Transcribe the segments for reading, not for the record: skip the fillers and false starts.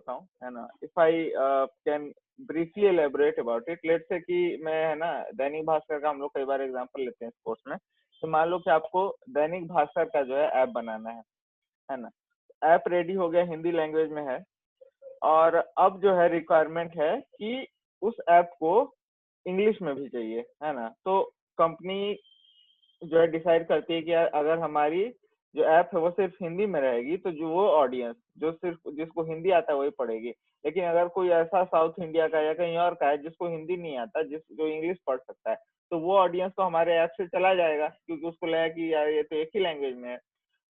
करता हूँ, है ना। If I can briefly elaborate about it, let's say कि मैं, है ना, दैनिक भास्कर का हम लोग कई बार एग्जांपल लेते हैं स्पोर्ट्स में। तो मान लो कि आपको दैनिक भास्कर का जो है ऐप बनाना है ना। ऐप रेडी हो गया, हिंदी लैंग्वेज में है, और अब जो है रिक्वायरमेंट है कि उस ऐप को इंग्लिश में भी चाहिए, है ना। तो कंपनी जो है डिसाइड करती है कि यार अगर हमारी जो ऐप है वो सिर्फ हिंदी में रहेगी तो जो वो ऑडियंस जो सिर्फ जिसको हिंदी आता है वही पढ़ेगी। लेकिन अगर कोई ऐसा साउथ इंडिया का या कहीं और का है जिसको हिंदी नहीं आता, जो इंग्लिश पढ़ सकता है, तो वो ऑडियंस तो हमारे ऐप से चला जाएगा, क्योंकि उसको लगेगा कि यार ये तो एक ही लैंग्वेज में है।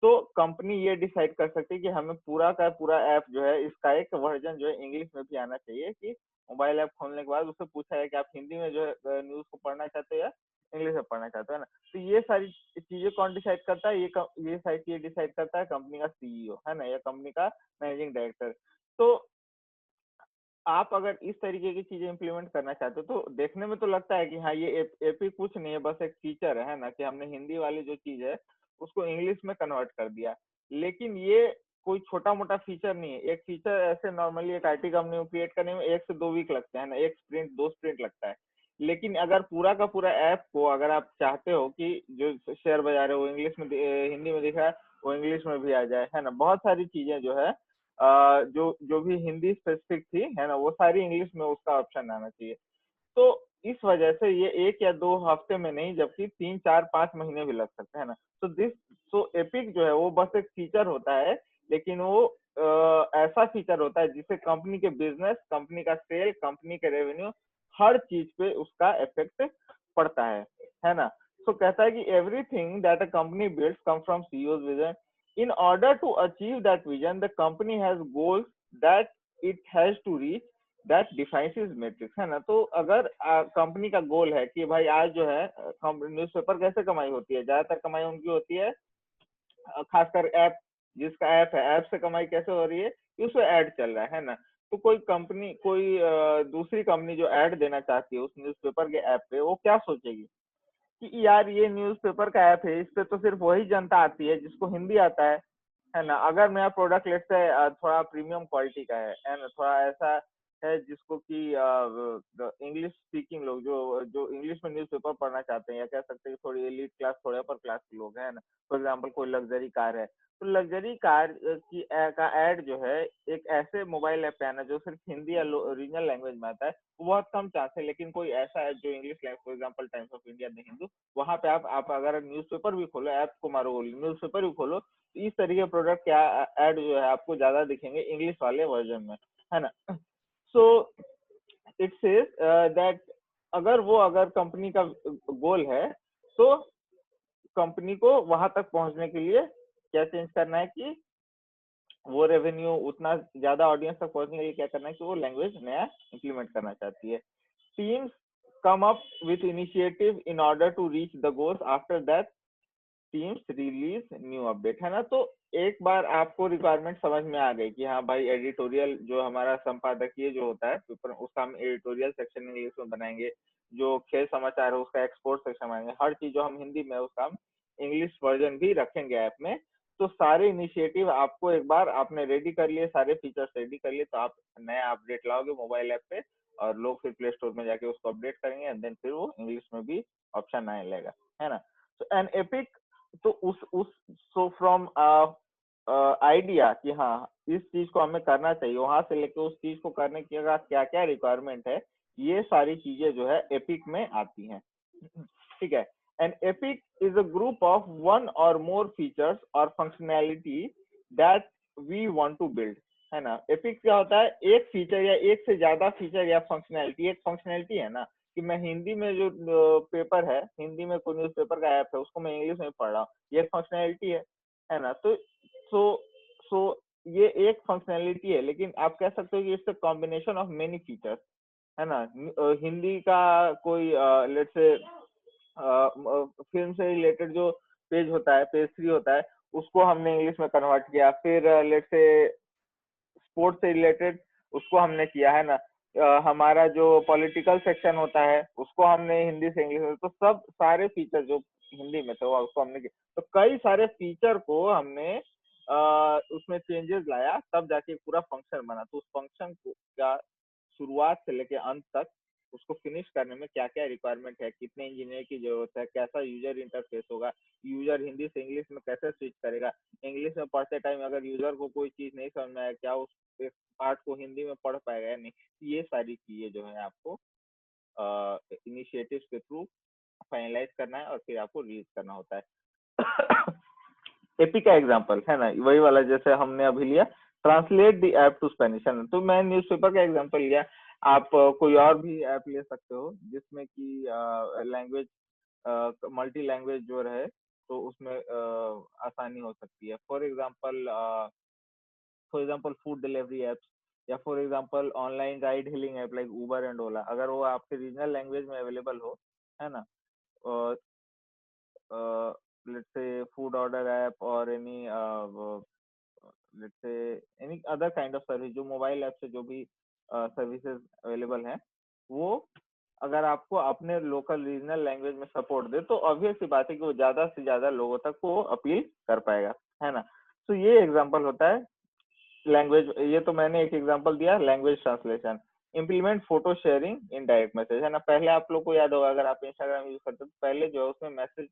तो कंपनी ये डिसाइड कर सकती है कि हमें पूरा का पूरा ऐप जो है इसका एक वर्जन जो है इंग्लिश में भी आना चाहिए, कि मोबाइल ऐप खोलने के बाद उससे पूछा है कि आप हिंदी में जो है न्यूज को पढ़ना चाहते हो या इंग्लिश में पढ़ना चाहते हो, है ना। तो ये सारी चीजें कौन डिसाइड करता है? ये सारी चीजें डिसाइड करता है कंपनी का सीईओ, है ना, या कंपनी का मैनेजिंग डायरेक्टर। तो आप अगर इस तरीके की चीजें इंप्लीमेंट करना चाहते हो तो देखने में तो लगता है कि हाँ ये एपी कुछ नहीं है, बस एक फीचर है ना, कि हमने हिंदी वाली जो चीज है उसको इंग्लिश में कन्वर्ट कर दिया। लेकिन ये कोई छोटा मोटा फीचर नहीं है। एक फीचर ऐसे नॉर्मली एक आईटी कंपनी को क्रिएट करने में 1 से 2 वीक लगते हैं ना, एक स्प्रिंट 2 स्प्रिंट लगता है। लेकिन अगर पूरा का पूरा ऐप को अगर आप चाहते हो कि जो शेयर बाजार है वो इंग्लिश में हिंदी में दिख रहा है वो इंग्लिश में भी आ जाए, है ना, बहुत सारी चीजें जो है जो जो भी हिंदी स्पेसिफिक थी, है ना, वो सारी इंग्लिश में उसका ऑप्शन आना चाहिए। तो इस वजह से ये 1 या 2 हफ्ते में नहीं, जबकि 3, 4, 5 महीने भी लग सकते हैं ना। तो एपिक जो है वो बस एक फीचर होता है, लेकिन वो ऐसा फीचर होता है जिससे कंपनी के बिजनेस, कंपनी का सेल, कंपनी के रेवेन्यू, हर चीज पे उसका इफेक्ट पड़ता है ना। तो कहता है कि everything that a company builds come from CEOs vision. In order to achieve that vision, the company has goals that it has to reach that defines its metrics, है ना। तो अगर कंपनी का गोल है कि भाई आज जो है न्यूज़पेपर कैसे कमाई होती है, ज्यादातर कमाई उनकी होती है खासकर ऐप, जिसका ऐप है, ऐप से कमाई कैसे हो रही है कि उसमें ऐड चल रहा है ना। तो कोई कंपनी, कोई दूसरी कंपनी जो ऐड देना चाहती है उस न्यूज़पेपर के ऐप पे, वो क्या सोचेगी कि यार ये न्यूज़पेपर का ऐप है, इस पे तो सिर्फ वही जनता आती है जिसको हिंदी आता है ना। अगर मेरा प्रोडक्ट लेट से थोड़ा प्रीमियम क्वालिटी का है ना, थोड़ा ऐसा है जिसको कि इंग्लिश स्पीकिंग लोग जो जो इंग्लिश में न्यूज़पेपर पढ़ना चाहते हैं, या कह सकते हैं थोड़ी एलीट क्लास, थोड़े अपर क्लास के लोग हैं ना। फॉर एग्जांपल कोई लग्जरी कार है, तो लग्जरी कार का ऐड जो है एक ऐसे मोबाइल ऐप पे आना जो सिर्फ हिंदी या रीजनल लैंग्वेज में आता है, वो बहुत कम चांस है। लेकिन कोई ऐसा है जो English language, for example times of India, the Hindu, वहां पे आप अगर न्यूज़पेपर भी खोलो, ऐप को मारो न्यूज़पेपर भी खोलो, तो इस तरीके के प्रोडक्ट क्या ऐड जो है आपको ज्यादा दिखेंगे इंग्लिश वाले वर्जन में, है ना। सो इट सेज दैट अगर कंपनी का गोल है, तो कंपनी को वहां तक पहुंचने के लिए क्या चेंज करना है कि वो रेवेन्यू उतना ज्यादा ऑडियंस तक पहुंचने के लिए क्या करना है कि वो लैंग्वेज नया इंप्लीमेंट करना चाहती है। Teams come up with initiative in order to reach the goals, after that teams release new update, है ना। तो एक बार आपको रिक्वायरमेंट समझ में आ गई कि हाँ भाई एडिटोरियल जो हमारा संपादकीय जो होता है पेपर, उसका हम एडिटोरियल सेक्शन इंग्लिश में बनाएंगे, जो खेल समाचार है उसका एक्सपोर्ट सेक्शन बनाएंगे, हर चीज जो हम हिंदी में उसका हम इंग्लिश वर्जन भी रखेंगे ऐप में। तो सारे इनिशिएटिव आपको एक बार आपने रेडी कर लिए, सारे फीचर्स रेडी कर लिए, तो आप नया अपडेट लाओगे मोबाइल ऐप पे, और लोग फिर प्ले स्टोर में जाके उसको अपडेट करेंगे, एंड देन फिर वो इंग्लिश में भी ऑप्शन आने लगेगा, है ना। तो एन एपिक, तो उस सो फ्रॉम आइडिया कि हाँ इस चीज को हमें करना चाहिए, वहां से लेके उस चीज को करने की क्या क्या रिक्वायरमेंट है, ये सारी चीजें जो है एपिक में आती हैं, ठीक है। An epic is a group of one और मोर फीचर्स और functionality that we want to build, है ना। एपिक क्या होता है? एक फीचर या एक से ज्यादा फीचर या फंक्शनैलिटी। एक फंक्शनैलिटी है ना कि मैं हिंदी में जो पेपर है, हिंदी में कोई न्यूज पेपर का ऐप है, उसको मैं इंग्लिश में पढ़ रहा हूँ, ये एक फंक्शनैलिटी है ना। तो सो सो ये एक फंक्शनैलिटी है, लेकिन आप कह सकते हो कि it's a combination of many features, है ना। हिंदी का कोई लेट्स से फिल्म से रिलेटेड जो पेज होता है, पेज 3 होता है, उसको हमने इंग्लिश में कन्वर्ट किया। फिर लेट्स से स्पोर्ट्स से रिलेटेड उसको हमने किया, है ना। हमारा जो पॉलिटिकल सेक्शन होता है उसको हमने हिंदी से इंग्लिश में, तो सब सारे फीचर जो हिंदी में थे वो उसको हमने किया। तो कई सारे फीचर को हमने उसमें चेंजेस लाया, तब जाके पूरा फंक्शन बना। तो उस फंक्शन को का शुरुआत से लेके अंत तक उसको फिनिश करने में क्या क्या रिक्वायरमेंट है, कितने इंजीनियर की जरूरत है, कैसा यूजर इंटरफेस होगा, यूजर हिंदी से इंग्लिश में कैसे स्विच करेगा, इंग्लिश में पढ़ते टाइम अगर यूजर को कोई चीज नहीं समझ में आया, क्या उस पार्ट को हिंदी में पढ़ पाएगा या नहीं, ये सारी चीजें जो है आपको इनिशिएटिव्स के थ्रू फाइनलाइज करना है और फिर आपको रिलीज करना होता है। एपी का एग्जांपल है ना, वही वाला जैसे हमने अभी लिया, translate the app to Spanish, है ना। तो मैं न्यूज़पेपर का एग्जांपल लिया, आप कोई और भी ऐप ले सकते हो जिसमें कि लैंग्वेज मल्टी लैंग्वेज जो रहे, तो उसमें आसानी हो सकती है। For example food delivery apps, या for example online ride hailing app like Uber and Ola, अगर वो आपके रीजनल लैंग्वेज में अवेलेबल हो, है ना। Let's say food order app और let's say any other kind of service, जो मोबाइल ऐप से जो भी सर्विसेज अवेलेबल हैं, वो अगर आपको अपने लोकल रीजनल लैंग्वेज में सपोर्ट दे, तो ऑब्वियस सी बात है कि वो ज्यादा से ज्यादा लोगों तक वो अपील कर पाएगा, है ना। तो ये एग्जांपल होता है लैंग्वेज। ये तो मैंने एक एग्जांपल दिया language translation. Implement photo sharing इन डायरेक्ट मैसेज, है ना। पहले आप लोग को याद होगा, अगर आप इंस्टाग्राम यूज करते हो तो पहले जो है उसमें मैसेज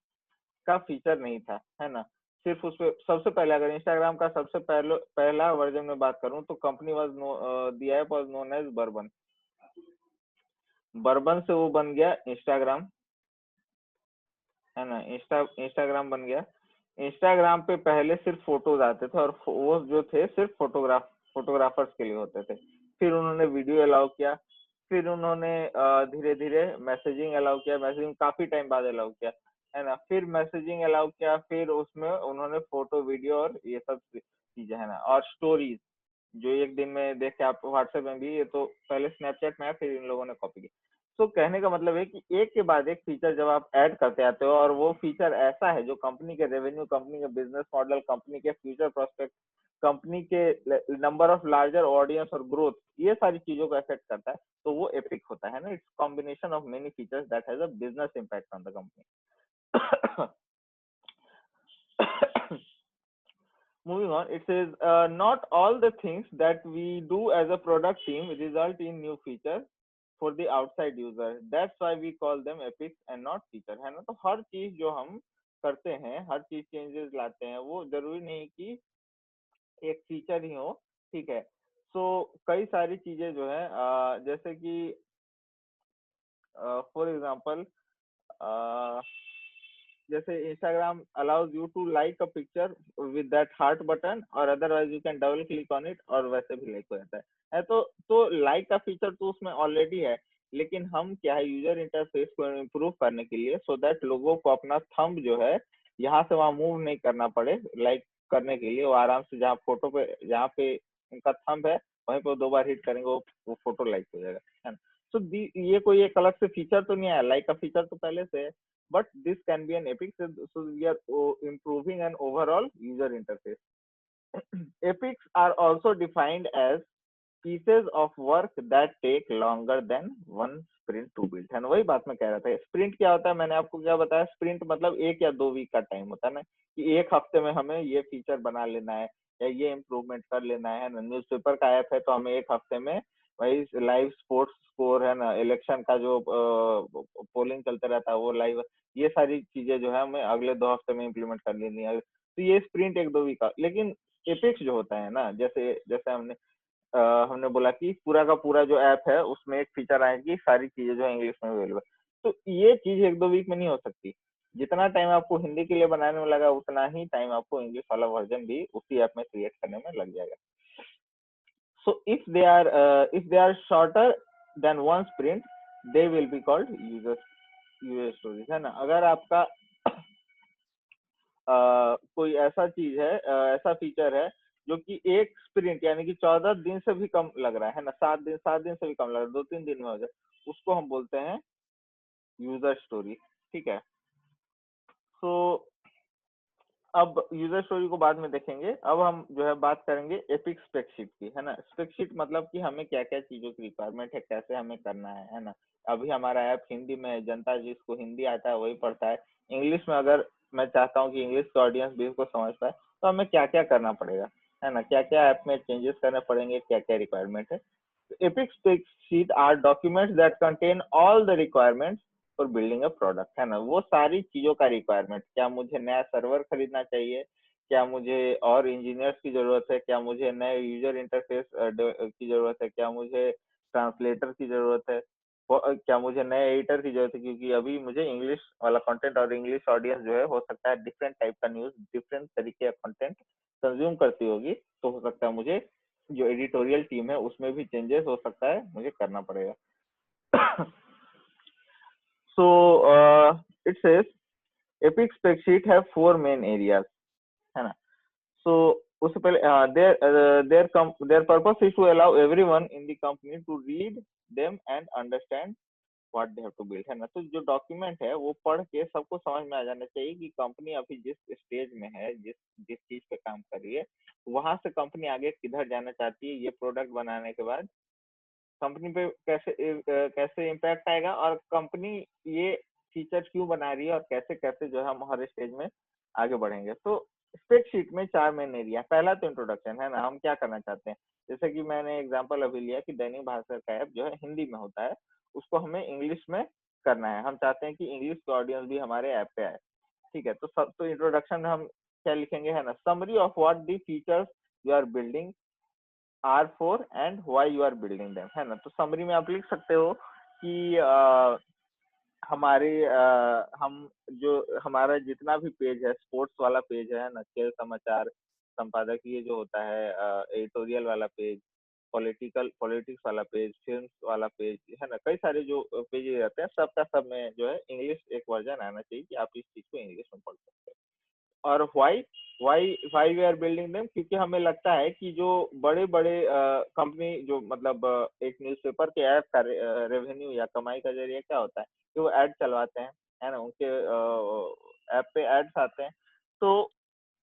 का फीचर नहीं था, है ना। सिर्फ उसपे सबसे पहले, अगर इंस्टाग्राम का सबसे पहला वर्जन में बात करूं, तो company was no the app was known as Burbn. Burbn से वो बन गया इंस्टाग्राम, है ना। इंस्टाग्राम बन गया। इंस्टाग्राम पे पहले सिर्फ फोटोज आते थे, और वो जो थे सिर्फ फोटोग्राफर्स के लिए होते थे। फिर उन्होंने वीडियो अलाउ किया, फिर उन्होंने धीरे धीरे मैसेजिंग अलाउ किया, मैसेजिंग काफी टाइम बाद अलाउ किया, है ना। फिर मैसेजिंग अलाउ किया, फिर उसमें उन्होंने फोटो वीडियो और ये सब चीजें, है ना। और स्टोरीज, जो एक दिन में देख के आप व्हाट्सएप में भी, ये तो पहले स्नैपचैट में है, फिर इन लोगों ने कॉपी किया। तो कहने का मतलब है कि एक के बाद एक फीचर जब आप ऐड करते आते हो, और वो फीचर ऐसा है जो कंपनी के रेवेन्यू, कंपनी के बिजनेस मॉडल, कंपनी के फ्यूचर प्रोस्पेक्ट, कंपनी के नंबर ऑफ लार्जर ऑडियंस और ग्रोथ, ये सारी चीजों को अफेक्ट करता है, तो वो एपिक होता है ना। It's combination of many features that has a business impact on the company. Moving on, it says not all the things that we do as a product team result in new features for the outside user. That's why we call them epics and not feature, है ना। तो हर चीज जो हम करते हैं, हर चीज changes लाते हैं, वो जरूरी नहीं कि एक फीचर ही हो, ठीक है। सो कई सारी चीजें जो है, जैसे कि फॉर एग्जांपल, जैसे Instagram allows you to like a picture with that heart button, और otherwise you can double click on it और वैसे भी लाइक हो जाता है। तो लाइक का फीचर तो उसमें ऑलरेडी है, लेकिन हम क्या है, यूजर इंटरफेस को इम्प्रूव करने के लिए, सो दैट लोगों को अपना थंब जो है यहाँ से वहां मूव नहीं करना पड़े लाइक करने के लिए, वो आराम से जहाँ फोटो पे, जहाँ पे उनका थंब है, वहीं पर 2 बार हिट करेंगे, वो फोटो लाइक हो जाएगा, है ना। तो ये कोई एक अलग से फीचर तो नहीं आया, लाइक का फीचर तो पहले से है, but this can be an epic, so we are improving an overall user interface. Epics are also defined as pieces of work that take longer than one sprint to build, है ना। वही बात मैं कह रहा था, स्प्रिंट क्या होता है, मैंने आपको क्या बताया, स्प्रिंट मतलब 1 या 2 वीक का टाइम होता है ना, कि एक हफ्ते में हमें ये फीचर बना लेना है, या ये इम्प्रूवमेंट कर लेना है ना। न्यूज़पेपर का ऐप है, तो हमें एक हफ्ते में वही लाइव स्पोर्ट्स स्कोर, है ना, इलेक्शन का जो पोलिंग चलता रहता है वो लाइव, ये सारी चीजें जो है हमें अगले 2 हफ्ते में इम्प्लीमेंट कर लेनी है। तो ये स्प्रिंट 1-2 वीक का। लेकिन एपेक्स जो होता है ना, जैसे जैसे हमने बोला कि पूरा का पूरा जो ऐप है उसमें एक फीचर आएगी, सारी चीजें जो है इंग्लिश में अवेलेबल, तो ये चीज 1-2 वीक में नहीं हो सकती। जितना टाइम आपको हिंदी के लिए बनाने में लगा, उतना ही टाइम आपको इंग्लिश वाला वर्जन भी उसी ऐप में क्रिएट करने में लग जाएगा। So if they are shorter than one sprint, they will be called user stories, है ना। अगर आपका कोई ऐसा चीज है, ऐसा फीचर है जो कि एक स्प्रिंट यानी कि 14 दिन से भी कम लग रहा है ना, 7 दिन से भी कम लग रहा है, 2-3 दिन में हो जाए, उसको हम बोलते हैं यूजर स्टोरी, ठीक है। सो अब यूजर स्टोरी को बाद में देखेंगे, अब हम जो है बात करेंगे एपिक स्प्रेडशीट की, है ना। स्प्रेडशीट मतलब कि हमें क्या क्या चीजों की रिक्वायरमेंट है, कैसे हमें करना है ना। अभी हमारा ऐप हिंदी में है, जनता जिसको हिंदी आता है वही पढ़ता है। इंग्लिश में अगर मैं चाहता हूँ कि इंग्लिश का ऑडियंस भी इसको समझ पाए, तो हमें क्या क्या करना पड़ेगा, है ना, क्या क्या ऐप में चेंजेस करने पड़ेंगे, क्या क्या रिक्वायरमेंट है। Epic spreadsheet are documents that contain all the requirements for building a product, है ना, वो सारी चीजों का रिक्वायरमेंट, क्या मुझे नया सर्वर खरीदना चाहिए, क्या मुझे और इंजीनियर्स की जरूरत है, क्या मुझे नए यूजर इंटरफेस की जरूरत है, क्या मुझे ट्रांसलेटर की जरूरत है, क्या मुझे नए एडिटर की जरूरत है, क्योंकि अभी मुझे इंग्लिश वाला कंटेंट और इंग्लिश ऑडियंस जो है हो सकता है डिफरेंट टाइप का न्यूज, डिफरेंट तरीके का कंटेंट कंज्यूम करती होगी, तो हो सकता है मुझे जो एडिटोरियल टीम है उसमें भी चेंजेस हो सकता है मुझे करना पड़ेगा। So it says epic spreadsheet have 4 main areas, है ना। सो उससे पहले their purpose is to allow everyone in the company to read them and understand what they have to build, है ना। तो जो डॉक्यूमेंट है वो पढ़ के सबको समझ में आ जाना चाहिए कि कंपनी अभी जिस स्टेज में है, जिस जिस चीज पे काम कर रही है, वहां से कंपनी आगे किधर जाना चाहती है, ये प्रोडक्ट बनाने के बाद कंपनी पे कैसे इम्पैक्ट आएगा, और कंपनी ये फीचर क्यों बना रही है, और कैसे कैसे जो है हम हर स्टेज में आगे बढ़ेंगे। तो स्प्रेडशीट में 4 मेन एरिया, पहला तो इंट्रोडक्शन, है ना, हम क्या करना चाहते हैं। जैसे कि मैंने एग्जांपल अभी लिया कि दैनिक भास्कर का ऐप जो है हिंदी में होता है, उसको हमें इंग्लिश में करना है, हम चाहते हैं कि इंग्लिश की ऑडियंस भी हमारे ऐप पे आए। ठीक है, तो सब तो इंट्रोडक्शन में हम क्या लिखेंगे, है ना, summary of what the features you are building are for and why you are building them, है ना। तो समरी में आप लिख सकते हो कि हमारे हम जो हमारा जितना भी पेज है, स्पोर्ट्स वाला पेज है ना, खेल समाचार संपादकीय जो होता है, एडिटोरियल वाला पेज, पॉलिटिक्स वाला पेज, फिल्म वाला पेज, है ना, कई सारे जो पेज रहते हैं, सबका सब में जो है इंग्लिश एक वर्जन आना चाहिए कि आप इस चीज को इंग्लिश में पढ़ सकते हैं। और why we are building them, क्योंकि हमें लगता है कि जो बड़े बड़े कंपनी जो मतलब एक न्यूज़पेपर के ऐड का रेवेन्यू या कमाई का जरिया क्या होता है कि वो ऐड चलवाते हैं, है ना, उनके ऐप पे एड्स आते हैं। तो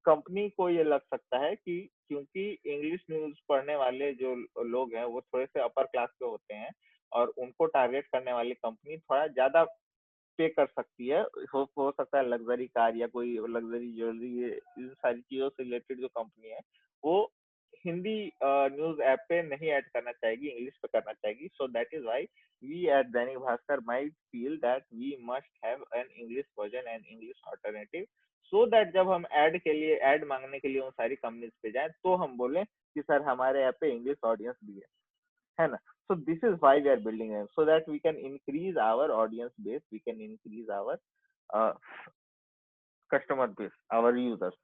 कंपनी को ये लग सकता है कि क्योंकि इंग्लिश न्यूज पढ़ने वाले जो लोग हैं वो थोड़े से अपर क्लास के होते हैं, और उनको टारगेट करने वाली कंपनी थोड़ा ज्यादा पे कर सकती है, हो सकता है लग्जरी कार या कोई लग्जरी ज्वेलरी, ये इन सारी चीजों से रिलेटेड जो कंपनी है वो हिंदी न्यूज ऐप पे नहीं ऐड करना चाहेगी, इंग्लिश पे करना चाहेगी। So that is why we at Dainik Bhaskar might feel that we must have an English version and English alternative, so that जब हम ऐड के लिए ऐड मांगने के लिए उन सारी कंपनीज पे जाए तो हम बोले कि सर हमारे ऐप पे इंग्लिश ऑडियंस भी है ना। So this is why we are building them, so that we can increase our audience base, we can increase our uh, customer base, our users.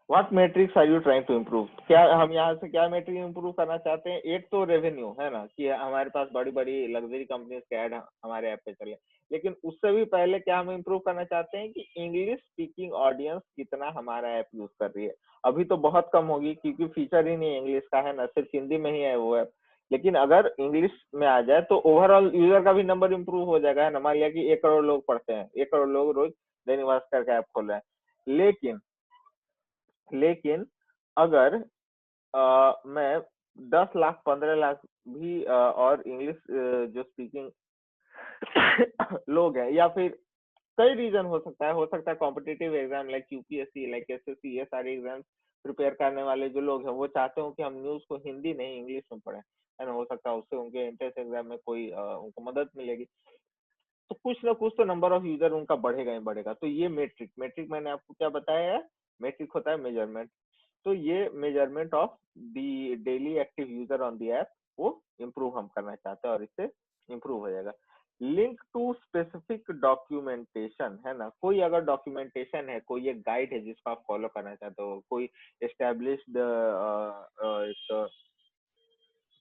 What metrics are you trying to improve, क्या हम यहाँ से क्या metric improve करना चाहते हैं। एक तो रेवेन्यू, है ना, कि हमारे पास बड़ी बड़ी लग्जरी कंपनीज के ऐड हमारे ऐप पे चले, लेकिन उससे भी पहले क्या हम इम्प्रूव करना चाहते हैं कि इंग्लिश स्पीकिंग ऑडियंस कितना हमारा ऐप यूज कर रही है। अभी तो बहुत कम होगी क्योंकि फीचर ही नहीं इंग्लिश का, है ना, सिर्फ हिंदी में ही है वो ऐप। लेकिन अगर इंग्लिश में आ जाए तो ओवरऑल यूजर का भी नंबर इंप्रूव हो जाएगा, है ना। मान लिया कि 1 करोड़ लोग पढ़ते हैं, 1 करोड़ लोग रोज दैनिक भास्कर का ऐप खोल रहे हैं, लेकिन लेकिन अगर मैं 10 लाख 15 लाख भी और इंग्लिश जो स्पीकिंग लोग हैं, या फिर कई रीजन हो सकता है competitive exam like UPSC, like SSC, ये सारे एग्जाम प्रिपेयर करने वाले जो लोग हैं वो चाहते हो कि हम न्यूज को हिंदी नहीं इंग्लिश में पढ़ें, है ना। हो सकता है उससे उनके एंट्रेंस एग्जाम में कोई उनको मदद मिलेगी, तो कुछ ना कुछ तो नंबर ऑफ यूजर उनका बढ़ेगा ही बढ़ेगा। तो ये मेट्रिक मैंने आपको क्या बताया है, मेट्रिक होता है मेजरमेंट। तो ये measurement of the daily active user on the app वो इम्प्रूव हम करना चाहते हैं, और इससे इम्प्रूव हो जाएगा। लिंक टू स्पेसिफिक डॉक्यूमेंटेशन, है ना, कोई अगर डॉक्यूमेंटेशन है, कोई एक गाइड है जिसको आप फॉलो करना चाहते हो, कोई एस्टेब्लिश्ड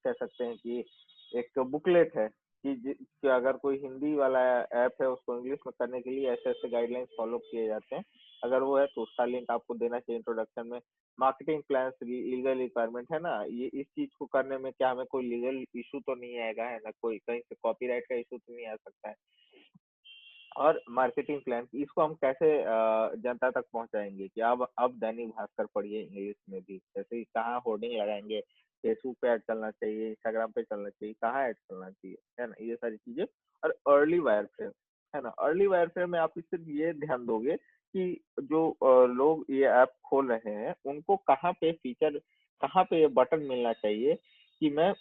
कह सकते हैं कि एक बुकलेट है कि अगर कोई हिंदी वाला ऐप है उसको इंग्लिश में करने के लिए ऐसे ऐसे गाइडलाइंस फॉलो किए जाते हैं, अगर वो है तो उसका लिंक आपको देना चाहिए इंट्रोडक्शन में। मार्केटिंग प्लान, लीगल रिक्वायरमेंट, है ना, ये इस चीज को करने में क्या हमें कोई लीगल इशू तो नहीं आएगा, है ना, कोई कहीं से कॉपीराइट का इशू तो नहीं आ सकता है। और मार्केटिंग प्लान इसको हम कैसे जनता तक पहुंचाएंगे कि अब दैनिक भास्कर पढ़िए इंग्लिश में भी, जैसे कि कहाँ होर्डिंग लगाएंगे, फेसबुक पे ऐड चलना चाहिए, इंस्टाग्राम पे चलना चाहिए, कहाँ ऐड चलना चाहिए, है ना, ये सारी चीजें। और अर्ली वायरफ्रेम, है ना, अर्ली वायरफ्रेम में आप सिर्फ ये ध्यान दोगे कि जो लोग ये ऐप खोल रहे हैं उनको कहाँ पे फीचर, कहाँ पे ये बटन मिलना चाहिए कि मैं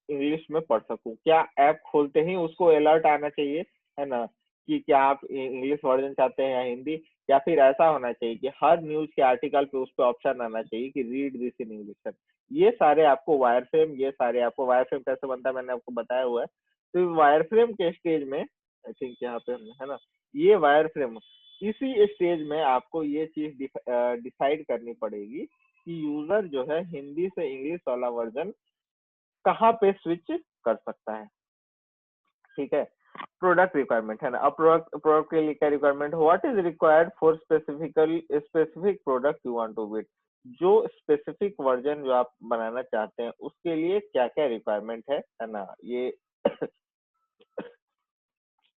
इंग्लिश में पढ़ सकूं। क्या ऐप खोलते ही उसको अलर्ट आना चाहिए, है ना, कि क्या आप इंग्लिश वर्जन चाहते हैं या हिंदी, या फिर ऐसा होना चाहिए कि हर न्यूज के आर्टिकल पे उस पे ऑप्शन आना चाहिए कि रीड दिस इन इंग्लिश। ये सारे आपको वायरफ्रेम, ये सारे आपको वायरफ्रेम कैसे बनता है मैंने आपको बताया हुआ है। तो वायरफ्रेम के स्टेज में आई थिंक यहाँ पे हमने, है ना, ये वायरफ्रेम, इसी स्टेज में आपको ये चीज डिसाइड करनी पड़ेगी कि यूजर जो है हिंदी से इंग्लिश वाला वर्जन कहाँ पे स्विच कर सकता है। ठीक है। प्रोडक्ट रिक्वायरमेंट, है ना, अब प्रोडक्ट प्रोडक्ट के लिए क्या requirement, what is required for specifically specific product you want to build. जो स्पेसिफिक वर्जन जो आप बनाना चाहते हैं उसके लिए क्या क्या रिक्वायरमेंट है ना,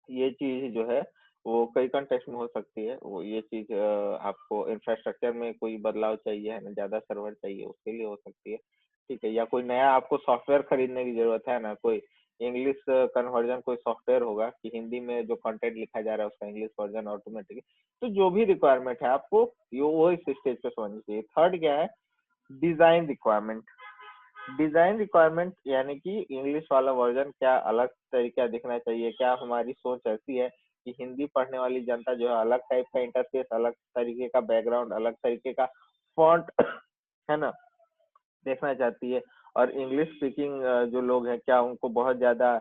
ये चीज जो है वो कई कंटेक्स्ट में हो सकती है। वो ये चीज आपको इंफ्रास्ट्रक्चर में कोई बदलाव चाहिए, है ना, ज्यादा सर्वर चाहिए उसके लिए हो सकती है। ठीक है, या कोई नया आपको सॉफ्टवेयर खरीदने की जरूरत है ना, कोई इंग्लिश कन्वर्जन कोई सॉफ्टवेयर होगा कि हिंदी में जो कंटेंट लिखा जा रहा है उसका इंग्लिश वर्जन ऑटोमेटिकली। तो जो भी रिक्वायरमेंट है आपको ये वो इस स्टेज पे समझनी चाहिए। थर्ड क्या है, डिजाइन रिक्वायरमेंट। डिजाइन रिक्वायरमेंट यानी कि इंग्लिश वाला वर्जन क्या अलग तरीका दिखना चाहिए। क्या हमारी सोच ऐसी है कि हिंदी पढ़ने वाली जनता जो है अलग टाइप का इंटरफेस, अलग तरीके का बैकग्राउंड, अलग तरीके का फॉन्ट है ना, देखना चाहती है, और इंग्लिश स्पीकिंग जो लोग हैं क्या उनको बहुत ज्यादा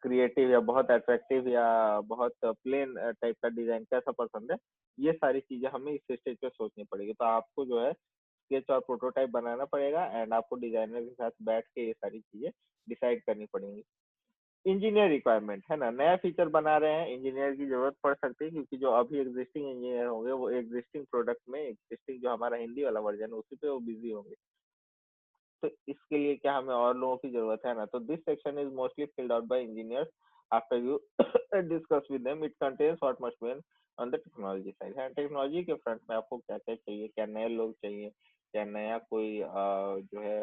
क्रिएटिव या बहुत अट्रैक्टिव या बहुत प्लेन टाइप का डिजाइन कैसा पसंद है। ये सारी चीजें हमें इस स्टेज पे सोचनी पड़ेगी। तो आपको जो है स्केच और प्रोटोटाइप बनाना पड़ेगा एंड आपको डिजाइनर के साथ बैठ के ये सारी चीजें डिसाइड करनी पड़ेंगी। इंजीनियर रिक्वायरमेंट, है ना, नया फीचर बना रहे हैं, इंजीनियर की जरूरत पड़ सकती है क्योंकि जो अभी एग्जिस्टिंग इंजीनियर होंगे वो एग्जिस्टिंग प्रोडक्ट में, एग्जिस्टिंग जो हमारा हिंदी वाला वर्जन है उसी पे वो बिजी होंगे। तो इसके लिए क्या हमें और लोगों की जरूरत है ना। तो this section is mostly field out by engineers after you discuss with them. It contains what must be on the technology side. है, टेक्नोलॉजी के फ्रंट में आपको क्या क्या चाहिए, क्या नए लोग चाहिए, क्या नया कोई जो है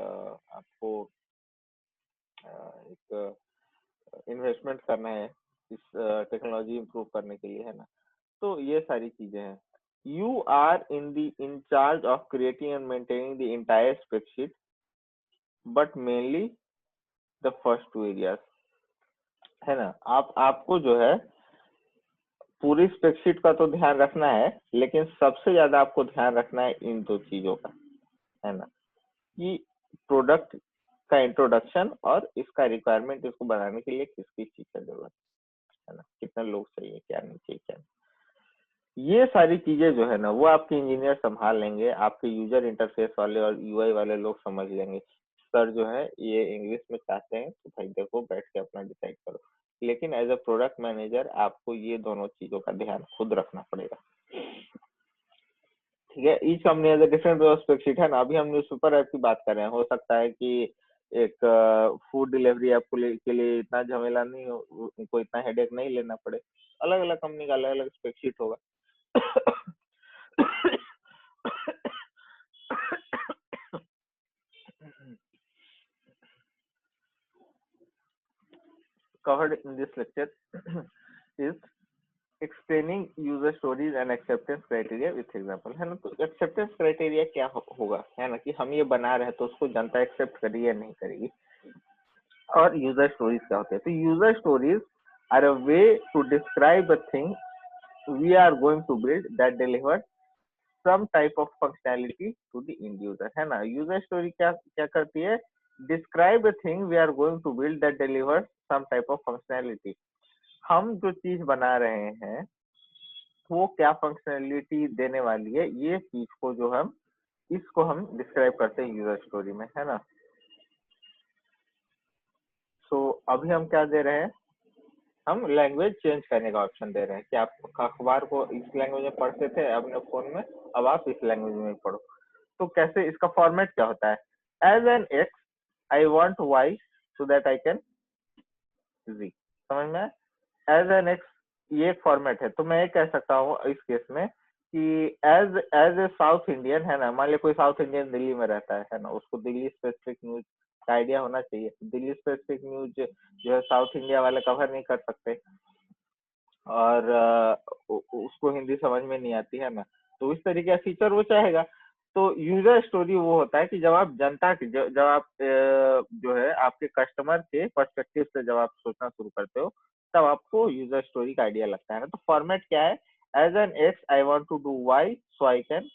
आपको एक इन्वेस्टमेंट करना है इस टेक्नोलॉजी इंप्रूव करने के लिए, है ना। तो ये सारी चीजें हैं। You are in charge of creating and maintaining the entire spreadsheet but mainly the first two areas, है ना। आपको जो है पूरी स्प्रेडशीट का तो ध्यान रखना है, लेकिन सबसे ज्यादा आपको ध्यान रखना है इन दो चीजों का, है ना, कि प्रोडक्ट का इंट्रोडक्शन और इसका रिक्वायरमेंट, इसको बनाने के लिए किस किस चीज का जरूरत है ना, कितने लोग चाहिए, क्या नहीं चाहिए, क्या नहीं। ये सारी चीजें जो है ना वो आपके इंजीनियर संभाल लेंगे, आपके यूजर इंटरफेस वाले और यूआई वाले लोग समझ लेंगे। सर जो है ये इंग्लिश में चाहते हैं तो भाई देखो बैठ के अपना डिसाइड करो। लेकिन एज अ प्रोडक्ट मैनेजर आपको ये दोनों चीजों का ध्यान खुद रखना पड़ेगा। ठीक है, each company has a different spreadsheet, है ना। अभी हम न्यूज़पेपर ऐप की बात कर रहे हैं, हो सकता है कि एक फूड डिलीवरी ऐप के लिए इतना झमेला नहीं हो, उनको इतना हेडेक नहीं लेना पड़े। अलग अलग कंपनी का अलग अलग स्प्रेडशीट होगा। Covered in this lecture is explaining user stories and acceptance criteria with example, है ना। तो acceptance criteria क्या होगा, है ना, कि हम ये बना रहे हैं तो उसको जनता एक्सेप्ट करेगी या नहीं करेगी। और यूजर स्टोरीज क्या होते हैं, तो user stories are a way to describe a thing we are going to build that delivers some type of functionality to the end user, है ना। यूजर स्टोरी क्या क्या करती है, describe a thing we are going to build that delivers some type of functionality. हम जो चीज बना रहे हैं वो क्या फंक्शनैलिटी देने वाली है, ये चीज को जो हम इसको हम डिस्क्राइब करते हैं यूजर स्टोरी में, है ना। सो अभी हम क्या दे रहे हैं, हम लैंग्वेज चेंज करने का ऑप्शन दे रहे हैं कि आप अखबार को इस लैंग्वेज में पढ़ते थे अपने फोन में, अब आप इस लैंग्वेज में पढ़ो। तो कैसे, इसका फॉर्मेट क्या होता है, as an X I want Y so that I can Z, समझ में। एज एन एक्स ये एक फॉर्मेट है, तो मैं ये कह सकता हूँ इस केस में कि as as a South Indian, है ना, मान लिया कोई साउथ इंडियन दिल्ली में रहता है ना, उसको दिल्ली स्पेसिफिक न्यूज का आइडिया होना चाहिए। दिल्ली स्पेसिफिक न्यूज जो है साउथ इंडिया वाले कवर नहीं कर सकते, और उसको हिंदी समझ में नहीं आती है ना, तो इस तरीके का फीचर वो चाहेगा। तो यूजर स्टोरी वो होता है कि जब आप जनता की जब आप जो है आपके कस्टमर के पर्सपेक्टिव से जब आप सोचना शुरू करते हो, तब आपको यूजर स्टोरी का आइडिया लगता है ना। तो फॉर्मेट क्या है? As an X I want to do Y so I can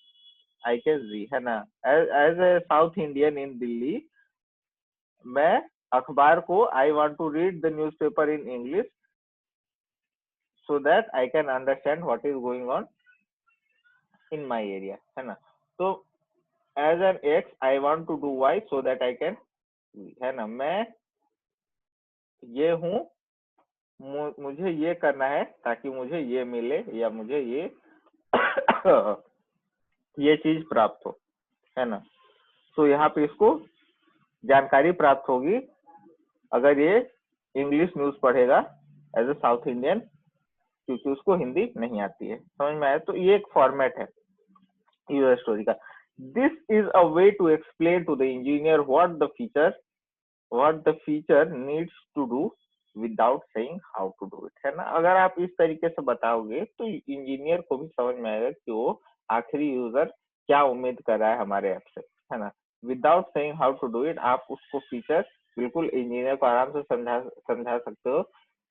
Z, है ना। As a South Indian in Delhi, मैं अखबार को I want to read the newspaper in English so that I can understand what is going on in my area, है ना। तो as an X I want to do Y so that I can, है ना, मैं ये हूँ, मुझे ये करना है ताकि मुझे ये मिले या मुझे ये ये चीज प्राप्त हो, है ना। तो यहाँ पे इसको जानकारी प्राप्त होगी अगर ये इंग्लिश न्यूज पढ़ेगा एज ए साउथ इंडियन, क्योंकि उसको हिंदी नहीं आती है। समझ में आया? तो ये एक फॉर्मेट है यूजर स्टोरी का। This is a way to explain to the engineer what the feature needs to do without saying how to do it, है ना। अगर आप इस तरीके से बताओगे तो इंजीनियर को भी समझ में आएगा कि वो आखिरी यूजर क्या उम्मीद कर रहा है हमारे ऐप से, है ना। Without saying how to do it, आप उसको फीचर बिल्कुल इंजीनियर को आराम से समझा सकते हो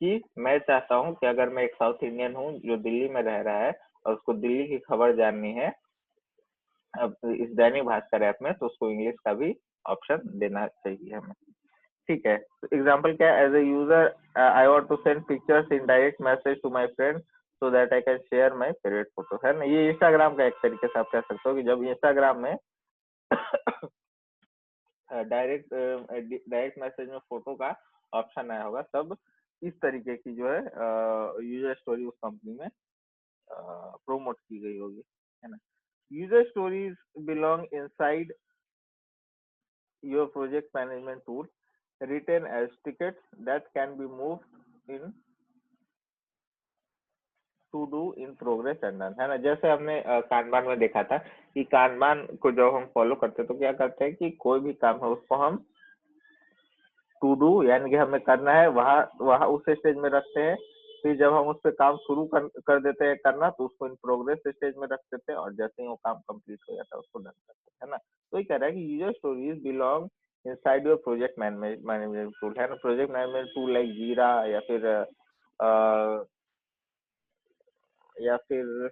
कि मैं चाहता हूँ कि अगर मैं एक साउथ इंडियन हूँ जो दिल्ली में रह रहा है और उसको दिल्ली की खबर जाननी है अब इस दैनिक भास्कर ऐप में, तो उसको इंग्लिश का भी ऑप्शन देना चाहिए हमें। ठीक है, तो एग्जांपल क्या है? As a user I want to send pictures in direct message to my friend so that I can share my favourite photo, है ना। ये इंस्टाग्राम का एक तरीके से आप कह सकते हो कि जब इंस्टाग्राम में डायरेक्ट मैसेज में फोटो का ऑप्शन आया होगा, तब इस तरीके की जो है यूजर स्टोरी उस कंपनी में प्रोमोट की गई होगी, है ना। User stories belong inside your project management tool written as tickets that can be moved in to do in progress and done, है ना। जैसे हमने कानबान में देखा था कि कानबान को जब हम फॉलो करते हैं तो क्या करते हैं कि कोई भी काम है उसको हम टू डू यानी कि हमें करना है वहाँ वहाँ उस स्टेज में रखते हैं। फिर जब हम उस पर काम शुरू कर देते हैं करना, तो उसको इन प्रोग्रेस स्टेज में रख देते हैं, और जैसे ही वो काम कंप्लीट हो जाता है उसको डन करते हैं, है ना। तो ये कह रहा है कि user stories belong inside your project management tool, है ना। प्रोजेक्ट मैनेजमेंट टूल लाइक जीरा या फिर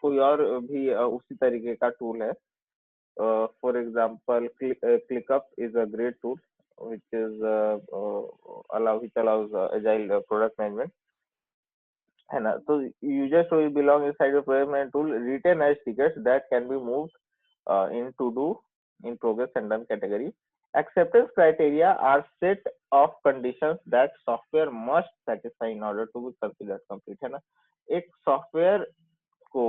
कोई और भी उसी तरीके का टूल है। For example, ClickUp is a great tool which allows agile product management, है ना। तो user story belong inside the project management tool written as tickets that can be moved in to do in progress and done category. Acceptance criteria are set of conditions that software must satisfy in order to be considered complete, है ना। एक software को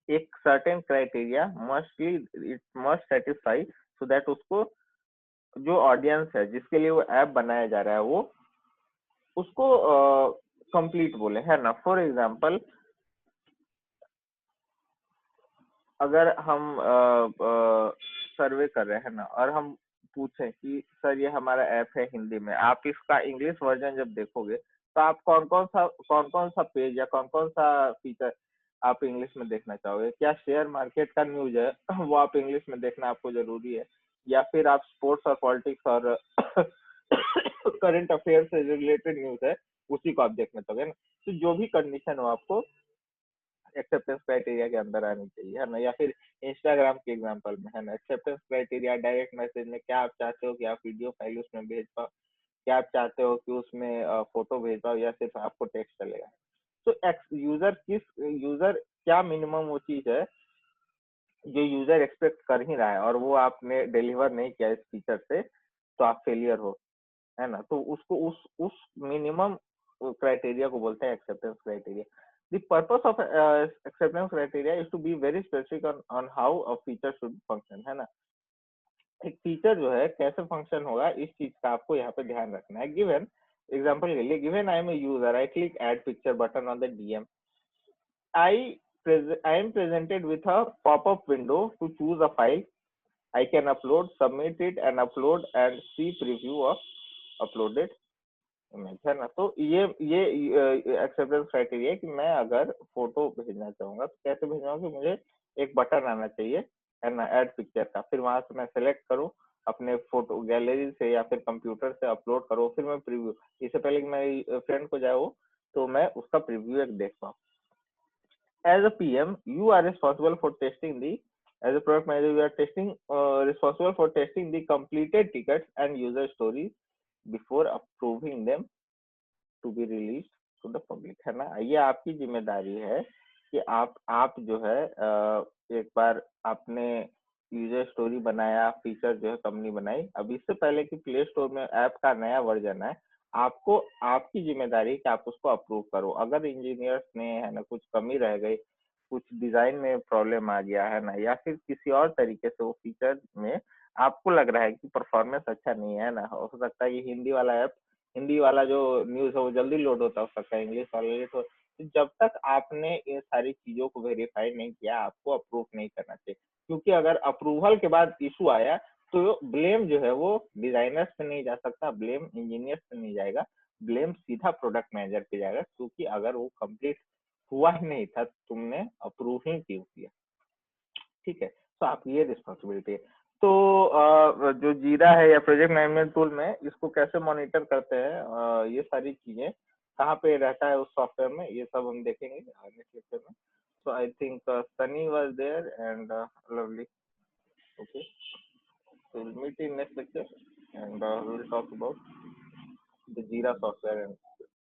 एक certain criteria must satisfy so that उसको जो audience है जिसके लिए वो ऐप बनाया जा रहा है वो उसको कंप्लीट बोले, है ना। फॉर एग्जांपल, अगर हम सर्वे कर रहे हैं ना और हम पूछें कि सर ये हमारा ऐप है हिंदी में, आप इसका इंग्लिश वर्जन जब देखोगे तो आप कौन कौन सा पेज या कौन कौन सा फीचर आप इंग्लिश में देखना चाहोगे? क्या शेयर मार्केट का न्यूज है वो आप इंग्लिश में देखना आपको जरूरी है, या फिर आप स्पोर्ट्स और पॉलिटिक्स और करंट अफेयर से रिलेटेड न्यूज है उसी को आप देखना चाहोगे ना। तो जो भी कंडीशन हो आपको एक्सेप्टेंस क्राइटेरिया के अंदर आनी चाहिए, है ना। या फिर इंस्टाग्राम के एग्जांपल में, है ना, एक्सेप्टेंस क्राइटेरिया डायरेक्ट मैसेज में क्या आप चाहते हो कि आप वीडियो फाइल उसमें भेज पाओ, क्या आप चाहते हो कि उसमें फोटो भेज पाओ, या सिर्फ आपको टेक्स्ट चलेगा। तो यूजर क्या मिनिमम वो चीज है जो यूजर एक्सपेक्ट कर ही रहा है और वो आपने डिलीवर नहीं किया इस फीचर से, तो आप फेलियर हो, है ना। तो उसको उस मिनिमम क्राइटेरिया को बोलते हैं acceptance criteria. The purpose of acceptance criteria is to be very specific on how a feature should function, है ना। एक फीचर जो है कैसे फंक्शन होगा इस चीज का आपको यहाँ पे ध्यान रखना है। गिवन एग्जांपल के लिए, given I am a user, I click add picture button on the DM, I am presented with a pop-up window to choose a file. I can upload, submit it, and upload and see preview of uploaded image है ना। तो ये acceptance criteria है कि मैं अगर photo भेजना चाहूंगा तो कैसे भेजना कि मुझे एक बटन आना चाहिए है ना, ऐड पिक्चर का, फिर वहां से मैं सेलेक्ट करूँ अपने फोटो गैलरी से या फिर कंप्यूटर से अपलोड करो, फिर मैं प्रीव्यू, इससे पहले कि मेरी फ्रेंड को जाए वो, तो मैं उसका प्रीव्यू एक देख पाऊँ। As a PM, you are responsible for testing the, as a product manager, you are responsible for testing the completed tickets and user stories before approving them to be released to the public, है ना। ये आपकी जिम्मेदारी है कि आप जो है एक बार आपने यूजर स्टोरी बनाया, फीचर जो है कंपनी बनाई, अब इससे पहले कि प्ले स्टोर में ऐप का नया वर्जन है, आपको, आपकी जिम्मेदारी है कि आप उसको अप्रूव करो। अगर इंजीनियर्स ने है ना कुछ कमी रह गई, कुछ डिजाइन में प्रॉब्लम आ गया है ना, या फिर किसी और तरीके से वो फीचर में आपको लग रहा है कि परफॉर्मेंस अच्छा नहीं है ना, हो सकता है कि हिंदी वाला ऐप, हिंदी वाला जो न्यूज है वो जल्दी लोड होता हो सकता है, इंग्लिश वाला लेट हो, तो जब तक आपने ये सारी चीजों को वेरीफाई नहीं किया आपको अप्रूव नहीं करना चाहिए। क्योंकि अगर अप्रूवल के बाद इशू आया तो ब्लेम जो है वो डिजाइनर्स पे नहीं जा सकता, ब्लेम इंजीनियर्स पे नहीं जाएगा, ब्लेम सीधा प्रोडक्ट मैनेजर पे जाएगा, क्योंकि अगर वो कंप्लीट हुआ ही नहीं था, तुमने अप्रूव ही क्यों किया। ठीक है, तो आपकी ये रिस्पॉन्सिबिलिटी है। तो जो जीरा है या प्रोजेक्ट मैनेजमेंट टूल में इसको कैसे मॉनिटर करते हैं, ये सारी चीजें कहाँ पे रहता है उस सॉफ्टवेयर में, ये सब हम देखेंगे नेक्स्ट लेक्चर में। So I think Sunny was there and lovely. Okay, so we'll meet in next lecture and we'll talk about the Jira software and